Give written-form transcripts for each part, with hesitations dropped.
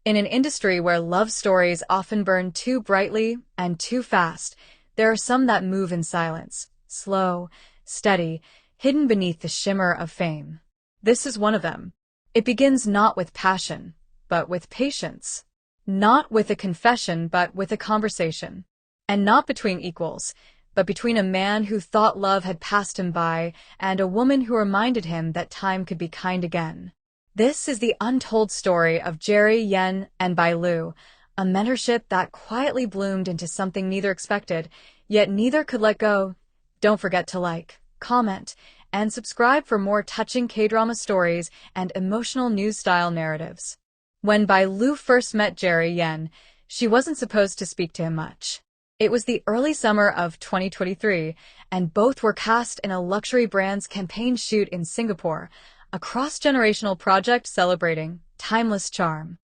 In an industry where love stories often burn too brightly and too fast, there are some that move in silence, slow, steady, hidden beneath the shimmer of fame. This is one of them. It begins not with passion, but with patience. Not with a confession, but with a conversation. And not between equals, but between a man who thought love had passed him by and a woman who reminded him that time could be kind again. This is the untold story of Jerry Yen and Bai Lu, a mentorship that quietly bloomed into something neither expected, yet neither could let go. Don't forget to like, comment, and subscribe for more touching K-drama stories and emotional news-style narratives. When Bai Lu first met Jerry Yen, she wasn't supposed to speak to him much. It was the early summer of 2023, and both were cast in a luxury brand's campaign shoot in Singapore, a cross-generational project celebrating timeless charm.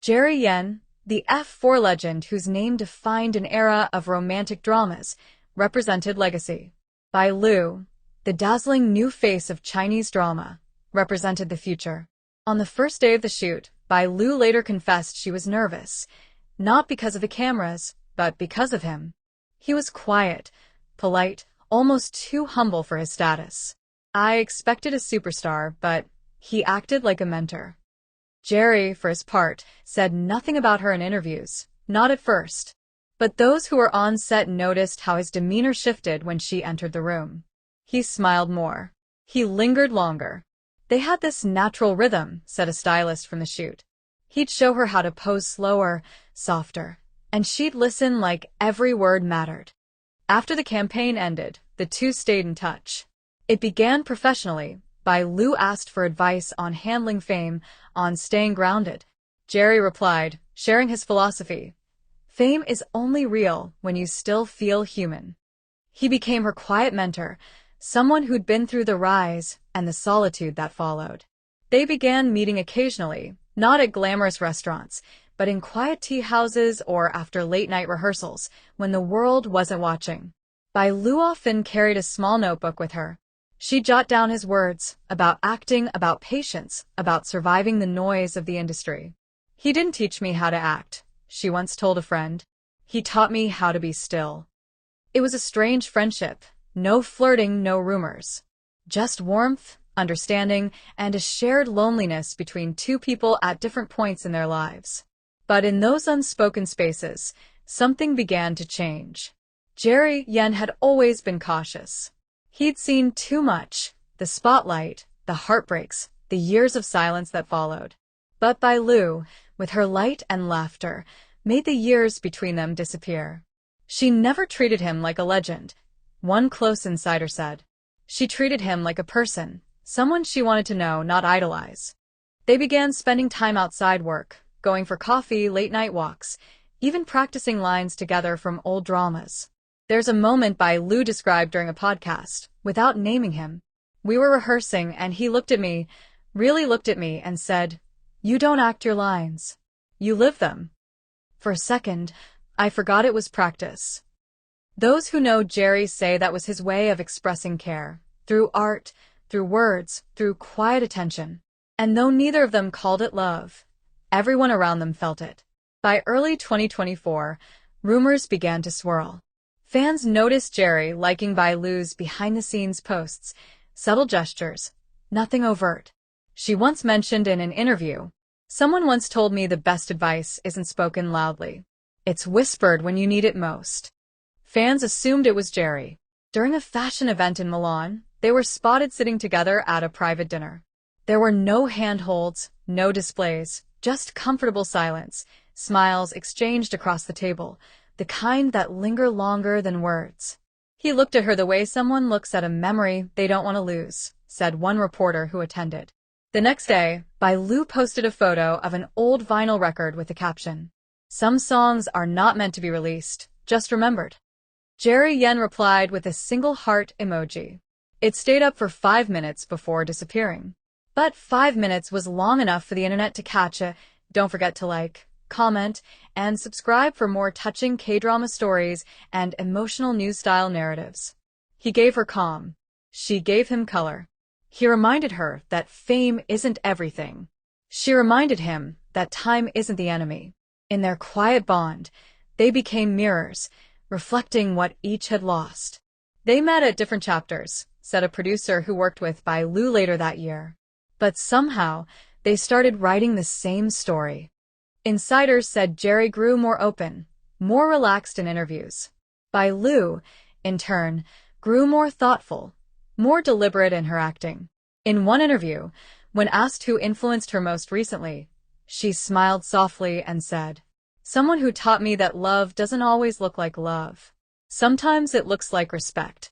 Jerry Yen, the F4 legend whose name defined an era of romantic dramas, represented legacy. Bai Lu, the dazzling new face of Chinese drama, represented the future. On the first day of the shoot, Bai Lu later confessed she was nervous, not because of the cameras, but because of him. He was quiet, polite, almost too humble for his status. I expected a superstar, but he acted like a mentor. Jerry, for his part, said nothing about her in interviews, not at first. But those who were on set noticed how his demeanor shifted when she entered the room. He smiled more. He lingered longer. They had this natural rhythm, said a stylist from the shoot. He'd show her how to pose slower, softer, and she'd listen like every word mattered. After the campaign ended, the two stayed in touch. It began professionally. Bai Lu asked for advice on handling fame, on staying grounded. Jerry replied, sharing his philosophy. Fame is only real when you still feel human. He became her quiet mentor, someone who'd been through the rise and the solitude that followed. They began meeting occasionally, not at glamorous restaurants, but in quiet tea houses or after late-night rehearsals, when the world wasn't watching. Bai Lu often carried a small notebook with her. She'd jot down his words, about acting, about patience, about surviving the noise of the industry. He didn't teach me how to act, she once told a friend. He taught me how to be still. It was a strange friendship. No flirting, no rumors. Just warmth, understanding, and a shared loneliness between two people at different points in their lives. But in those unspoken spaces, something began to change. Jerry Yen had always been cautious. He'd seen too much, the spotlight, the heartbreaks, the years of silence that followed. But Bai Lu, with her light and laughter, made the years between them disappear. She never treated him like a legend, one close insider said. She treated him like a person, someone she wanted to know, not idolize. They began spending time outside work, going for coffee, late-night walks, even practicing lines together from old dramas. There's a moment Bai Lu described during a podcast, without naming him. We were rehearsing and he looked at me, really looked at me and said, "You don't act your lines. You live them." For a second, I forgot it was practice. Those who know Jerry say that was his way of expressing care, through art, through words, through quiet attention. And though neither of them called it love, everyone around them felt it. By early 2024, rumors began to swirl. Fans noticed Jerry liking Bai Lu's behind-the-scenes posts, subtle gestures, nothing overt. She once mentioned in an interview, "Someone once told me the best advice isn't spoken loudly. It's whispered when you need it most." Fans assumed it was Jerry. During a fashion event in Milan, they were spotted sitting together at a private dinner. There were no handholds, no displays, just comfortable silence, smiles exchanged across the table, the kind that linger longer than words. He looked at her the way someone looks at a memory they don't want to lose, said one reporter who attended. The next day, Bai Lu posted a photo of an old vinyl record with the caption, "Some songs are not meant to be released, just remembered." Jerry Yen replied with a single heart emoji. It stayed up for 5 minutes before disappearing. But 5 minutes was long enough for the internet to catch it. Don't forget to like, comment, and subscribe for more touching K-drama stories and emotional news-style narratives. He gave her calm. She gave him color. He reminded her that fame isn't everything. She reminded him that time isn't the enemy. In their quiet bond, they became mirrors, reflecting what each had lost. They met at different chapters, said a producer who worked with Bai Lu later that year. But somehow, they started writing the same story. Insiders said Jerry grew more open, more relaxed in interviews. Bai Lu, in turn, grew more thoughtful, more deliberate in her acting. In one interview, when asked who influenced her most recently, she smiled softly and said, "Someone who taught me that love doesn't always look like love. Sometimes it looks like respect."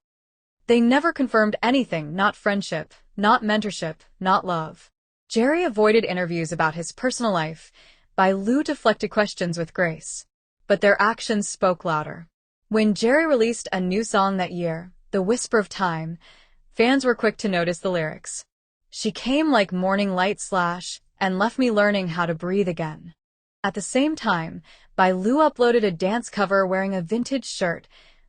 They never confirmed anything, not friendship, not mentorship, not love. Jerry avoided interviews about his personal life. Bai Lu deflected questions with grace. But their actions spoke louder. When Jerry released a new song that year, The Whisper of Time, fans were quick to notice the lyrics. "She came like morning light and left me learning how to breathe again." At the same time, Bai Lu uploaded a dance cover wearing a vintage shirt,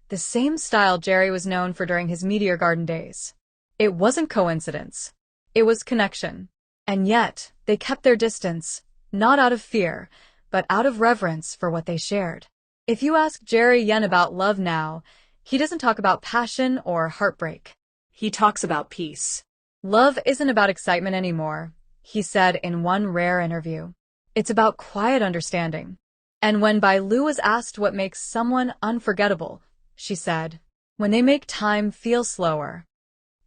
the same style Jerry was known for during his Meteor Garden days. It wasn't coincidence. It was connection. And yet, they kept their distance, not out of fear, but out of reverence for what they shared. If you ask Jerry Yen about love now, he doesn't talk about passion or heartbreak. He talks about peace. "Love isn't about excitement anymore," he said in one rare interview. "It's about quiet understanding." And when Bai Lu was asked what makes someone unforgettable, she said, "When they make time feel slower."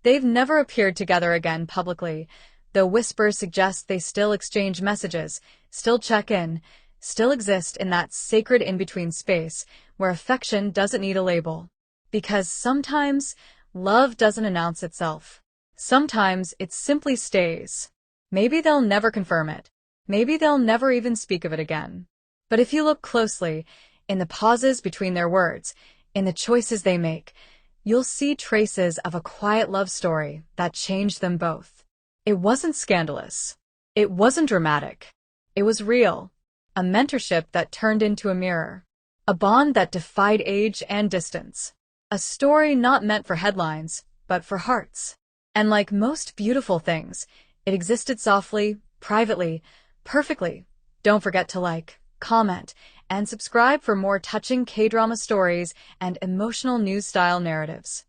They've never appeared together again publicly, though whispers suggest they still exchange messages, still check in, still exist in that sacred in-between space where affection doesn't need a label. Because sometimes love doesn't announce itself. Sometimes it simply stays. Maybe they'll never confirm it. Maybe they'll never even speak of it again. But if you look closely, in the pauses between their words, in the choices they make, you'll see traces of a quiet love story that changed them both. It wasn't scandalous. It wasn't dramatic. It was real. A mentorship that turned into a mirror. A bond that defied age and distance. A story not meant for headlines, but for hearts. And like most beautiful things, it existed softly, privately, perfectly. Don't forget to like, comment, and subscribe for more touching K-drama stories and emotional news-style narratives.